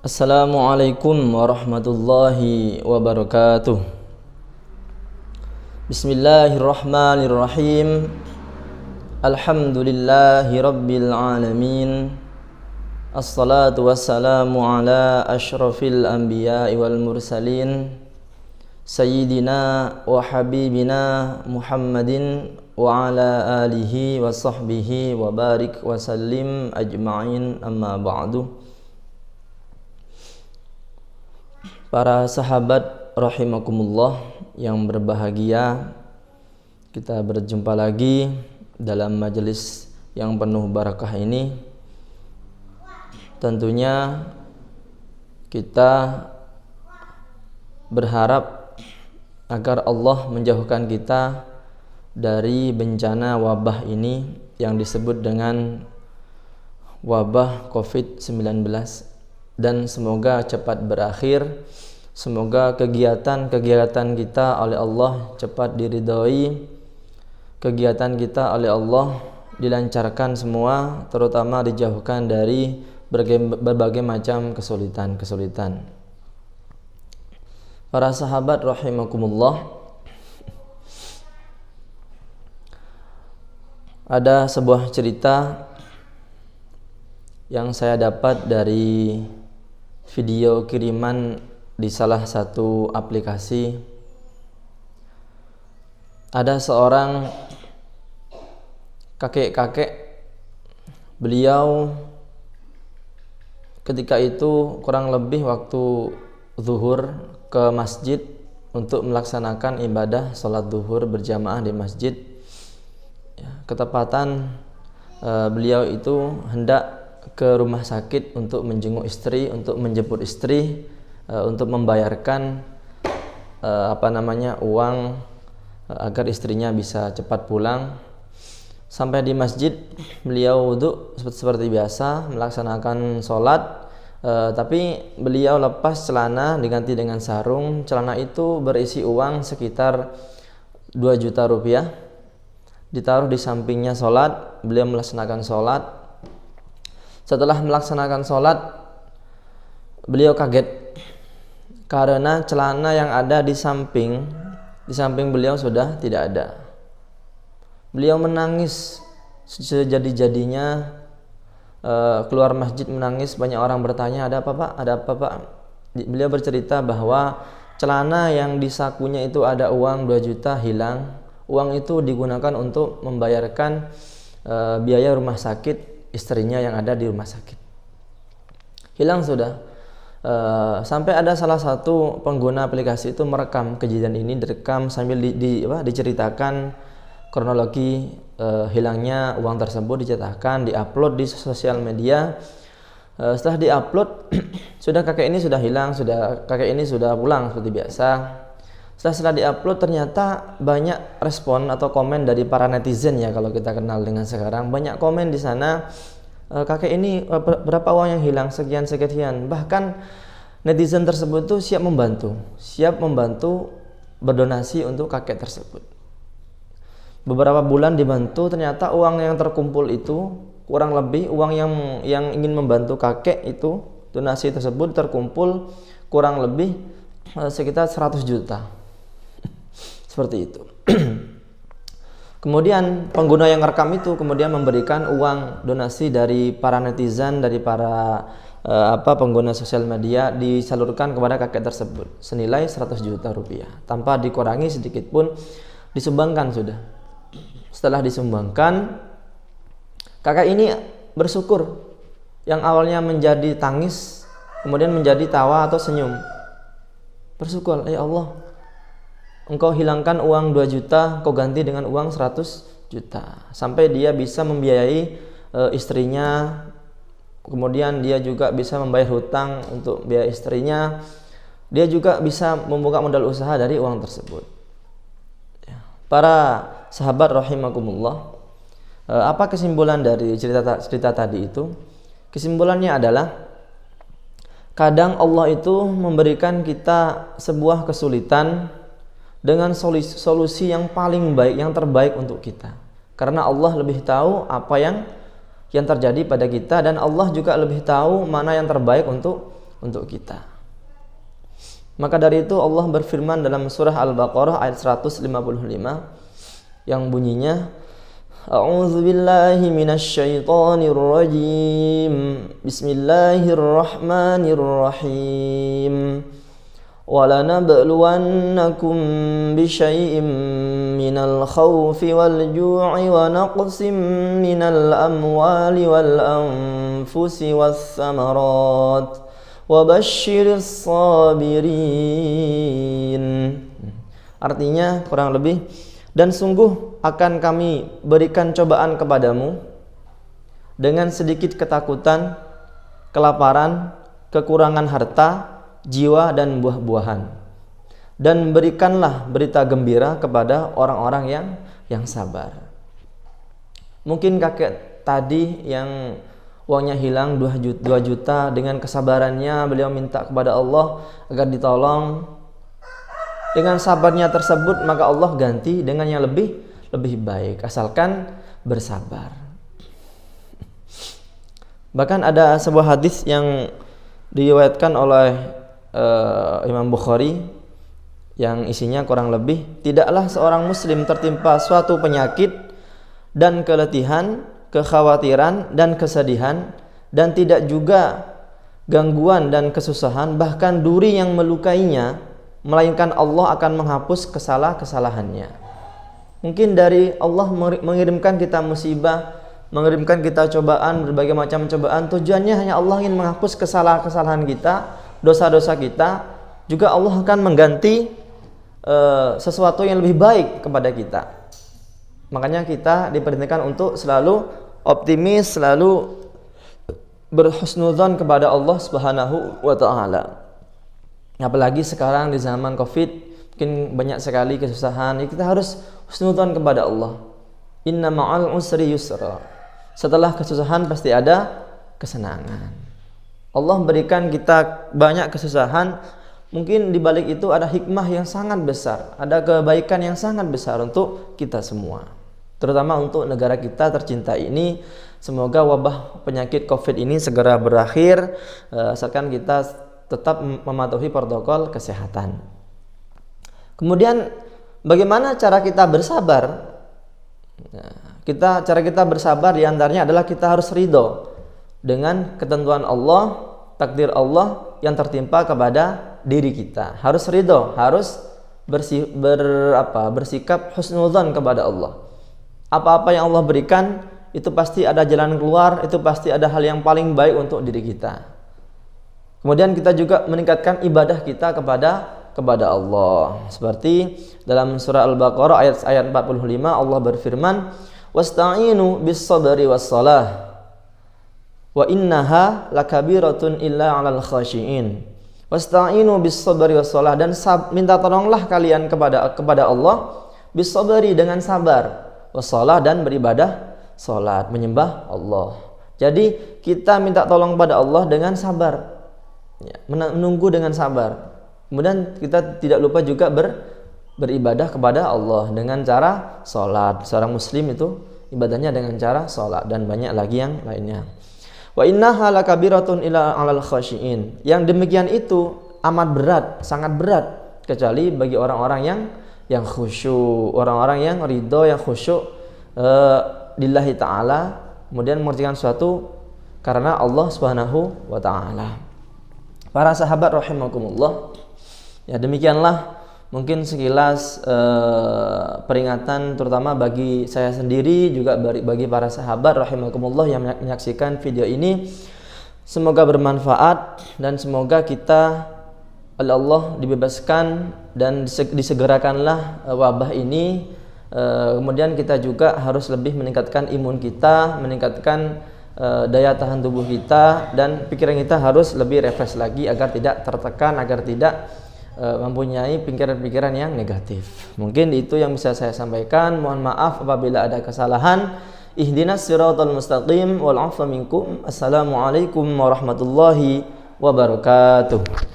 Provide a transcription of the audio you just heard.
Assalamualaikum warahmatullahi wabarakatuh. Bismillahirrahmanirrahim. Alhamdulillahi rabbil alamin. Assalatu wassalamu ala ashrafil anbiya'i wal mursalin Sayyidina wa habibina Muhammadin wa ala alihi wa sahbihi wa barik wa sallim ajma'in, amma ba'du. Para sahabat rahimakumullah yang berbahagia, kita berjumpa lagi dalam majelis yang penuh barakah ini. Tentunya kita berharap agar Allah menjauhkan kita dari bencana wabah ini yang disebut dengan wabah COVID-19, dan semoga cepat berakhir. Semoga kegiatan-kegiatan kita oleh Allah cepat diridhoi, kegiatan kita oleh Allah dilancarkan semua, terutama dijauhkan dari berbagai macam kesulitan-kesulitan. Para sahabat rahimakumullah, ada sebuah cerita yang saya dapat dari video kiriman di salah satu aplikasi. Ada seorang kakek-kakek, beliau ketika itu kurang lebih waktu zuhur ke masjid untuk melaksanakan ibadah sholat zuhur berjamaah di masjid. Ketepatan beliau itu hendak ke rumah sakit untuk menjenguk istri, untuk menjemput istri, untuk membayarkan uang agar istrinya bisa cepat pulang. Sampai di masjid, beliau wudhu seperti biasa melaksanakan sholat, tapi beliau lepas celana diganti dengan sarung. Celana itu berisi uang sekitar 2 juta rupiah, ditaruh di sampingnya sholat. Beliau melaksanakan sholat. Setelah melaksanakan sholat, beliau kaget karena celana yang ada di samping beliau sudah tidak ada. Beliau menangis sejadi-jadinya, keluar masjid menangis. Banyak orang bertanya, ada apa pak? Ada apa pak? Beliau bercerita bahwa celana yang di sakunya itu ada uang 2 juta hilang. Uang itu digunakan untuk membayarkan biaya rumah sakit istrinya yang ada di rumah sakit. Hilang sudah. Sampai ada salah satu pengguna aplikasi itu merekam kejadian ini, direkam sambil diceritakan kronologi hilangnya uang tersebut, diceritakan, diupload di sosial media. Setelah diupload, sudah kakek ini sudah hilang, kakek ini sudah pulang seperti biasa. Setelah diupload, ternyata banyak respon atau komen dari para netizen, ya kalau kita kenal dengan sekarang. Banyak komen di sana, kakek ini berapa uang yang hilang, sekian. Bahkan netizen tersebut tuh siap membantu berdonasi untuk kakek tersebut. Beberapa bulan dibantu, ternyata uang yang terkumpul itu kurang lebih, uang yang ingin membantu kakek itu, donasi tersebut terkumpul kurang lebih sekitar 100 juta. Seperti itu. Kemudian pengguna yang rekam itu kemudian memberikan uang donasi dari para netizen, dari para pengguna sosial media, disalurkan kepada kakek tersebut senilai 100 juta rupiah tanpa dikurangi sedikit pun, disumbangkan sudah. Setelah disumbangkan, kakek ini bersyukur. Yang awalnya menjadi tangis kemudian menjadi tawa atau senyum. Bersyukur, ya Allah, Engkau hilangkan uang 2 juta, Engkau ganti dengan uang 100 juta. Sampai dia bisa membiayai istrinya, kemudian dia juga bisa membayar hutang untuk biaya istrinya. Dia juga bisa membuka modal usaha dari uang tersebut. Para sahabat rahimakumullah, apa kesimpulan dari cerita tadi itu? Kesimpulannya adalah, kadang Allah itu memberikan kita sebuah kesulitan dengan solusi yang paling baik, yang terbaik untuk kita. Karena Allah lebih tahu apa yang terjadi pada kita, dan Allah juga lebih tahu mana yang terbaik untuk untuk kita. Maka dari itu Allah berfirman dalam surah Al-Baqarah ayat 155 yang bunyinya, A'udzu billahi minasy syaithanir rajim. Bismillahirrahmanirrahim. وَلَنَبْلُوَنَّكُمْ بِشَيْءٍ مِّنَ الْخَوْفِ وَالْجُوعِ وَنَقْصٍ مِّنَ الْأَمْوَالِ وَالْأَنفُسِ وَالثَّمَرَاتِ وَبَشِّرِ الصَّابِرِينَ. Artinya kurang lebih, dan sungguh akan kami berikan cobaan kepadamu dengan sedikit ketakutan, kelaparan, kekurangan harta, jiwa dan buah-buahan, dan berikanlah berita gembira kepada orang-orang yang sabar. Mungkin kakek tadi yang uangnya hilang 2 juta, dengan kesabarannya beliau minta kepada Allah agar ditolong. Dengan sabarnya tersebut maka Allah ganti dengan yang lebih baik, asalkan bersabar. Bahkan ada sebuah hadis yang diriwayatkan oleh Imam Bukhari yang isinya kurang lebih, tidaklah seorang muslim tertimpa suatu penyakit dan keletihan, kekhawatiran dan kesedihan, dan tidak juga gangguan dan kesusahan, bahkan duri yang melukainya, melainkan Allah akan menghapus kesalahannya. Mungkin dari Allah mengirimkan kita musibah, mengirimkan kita cobaan, berbagai macam cobaan, tujuannya hanya Allah ingin menghapus kesalahan kita, dosa-dosa kita. Juga Allah akan mengganti sesuatu yang lebih baik kepada kita. Makanya kita diperintahkan untuk selalu optimis, selalu berhusnudzon kepada Allah Subhanahu wa taala. Apalagi sekarang di zaman Covid, mungkin banyak sekali kesusahan. Kita harus husnudzon kepada Allah. Inna ma'al usri yusra. Setelah kesusahan pasti ada kesenangan. Allah berikan kita banyak kesusahan, mungkin di balik itu ada hikmah yang sangat besar, ada kebaikan yang sangat besar untuk kita semua, terutama untuk negara kita tercinta ini. Semoga wabah penyakit Covid ini segera berakhir, asalkan kita tetap mematuhi protokol kesehatan. Kemudian bagaimana cara kita bersabar? Cara kita bersabar diantaranya adalah kita harus ridho dengan ketentuan Allah, takdir Allah yang tertimpa kepada diri kita. Harus ridho, harus bersikap husnudzon kepada Allah. Apa-apa yang Allah berikan itu pasti ada jalan keluar, itu pasti ada hal yang paling baik untuk diri kita. Kemudian kita juga meningkatkan ibadah kita kepada Allah. Seperti dalam surah Al-Baqarah ayat 45 Allah berfirman, "Wasta'inu bis-sabri was-shalah. Wa innaha lakabiratun illa 'alal khashiin." Wasta'inu bis-sabri was-shalah, dan minta tolonglah kalian kepada Allah bis-sabri dengan sabar, was-shalah dan beribadah salat, menyembah Allah. Jadi kita minta tolong kepada Allah dengan sabar. Ya, menunggu dengan sabar. Kemudian kita tidak lupa juga beribadah kepada Allah dengan cara salat. Seorang muslim itu ibadahnya dengan cara salat, dan banyak lagi yang lainnya. Wa innaha lakabiratun illa 'alal khashiin. Yang demikian itu amat berat, sangat berat, kecuali bagi orang-orang yang khusyuk, orang-orang yang ridho, yang khusyuk lillahi ta'ala, kemudian mengerjakan sesuatu karena Allah Subhanahu wa taala. Para sahabat rahimakumullah, ya demikianlah mungkin sekilas peringatan, terutama bagi saya sendiri, juga bagi para sahabat rahimakumullah yang menyaksikan video ini. Semoga bermanfaat dan semoga kita oleh Allah dibebaskan dan disegerakanlah wabah ini. Kemudian kita juga harus lebih meningkatkan imun kita, meningkatkan daya tahan tubuh kita, dan pikiran kita harus lebih refresh lagi agar tidak tertekan, agar tidak mempunyai pikiran-pikiran yang negatif. Mungkin itu yang bisa saya sampaikan. Mohon maaf apabila ada kesalahan. Ihdinas siratal mustaqim wal 'afwa minkum. Assalamualaikum warahmatullahi wabarakatuh.